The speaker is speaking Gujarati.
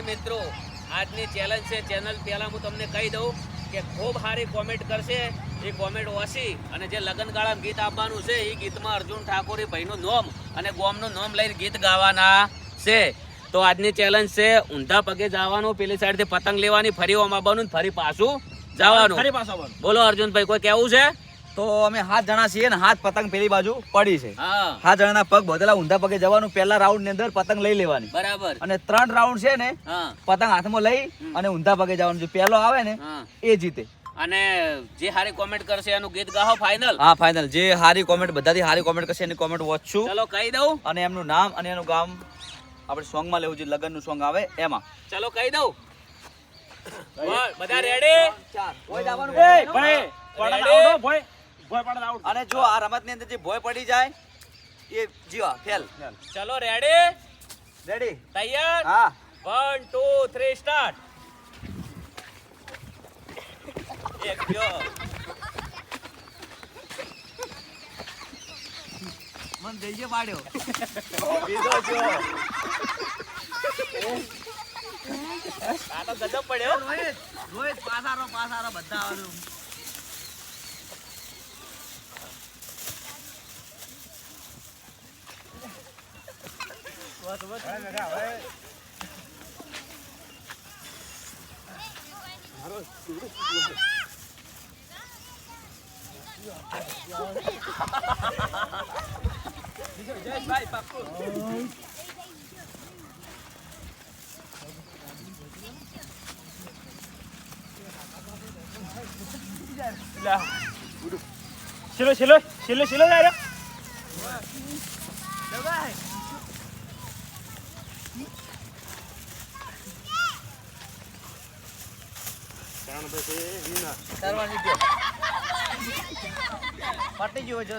મિત્રો આજની ચેલેન્જ છે ચેનલ પહેલા હું તમને કહી દઉં કે ખૂબ સારી કોમેન્ટ કરશે એ કોમેન્ટ વાંચી અને જે લગનગાળામાં ગીત આપવાનું છે એ ગીતમાં અર્જુન ઠાકોરી ભાઈનું નામ અને ગોમનું નામ લઈને ગીત ગાવાના છે. તો આજની ચેલેન્જ છે ઊંધા પગે જવાનું, પેલી સાઈડથી પતંગ લેવાની, ફરી ઓમ આવવાનું, ફરી પાછું જવાનું. બોલો અર્જુનભાઈ, કોઈ કેવું છે? તો અમે 7 જણા છીએ ને 7 પતંગ પેલી બાજુ પડી છે. હા, 7 જણાના પગ બદલા ઊંધા પગે જવાનું. પહેલા રાઉન્ડ ની અંદર પતંગ લઈ લેવાની બરાબર. અને 3 રાઉન્ડ છે ને હા, પતંગ હાથમાં લઈ અને ઊંધા પગે જવાનું. જો પહેલો આવે ને હા. એ જીતે. અને જે સારી કોમેન્ટ કરશે એનું ગીત ગાહો ફાઇનલ. હા, ફાઇનલ. જે હારી કોમેન્ટ, બધાથી હારી કોમેન્ટ કરશે એની કોમેન્ટ વોચશું. ચલો કહી દઉં અને એમનું નામ અને એનું ગામ આપણે સોંગ માં લેવું, જે લગન નું સોંગ આવે એમાં. ચલો કહી દઉં. બધા રેડી? અને જો આ રમત ની અંદર જે ભોય પડી જાય એ જીવા ફેલ. ચલો રેડી? રેડી? તૈયાર? હા. 1 2 3 સ્ટાર્ટ. એક ગયો. મન દેજે પાડ્યો. બીજો જો. આ તો ગજબ પડ્યો. રોહિત પાસારો બધા આવવાનું. જયેશભાઈ પાક્કું. Silo જાય રહ્યો. પટી ગયો.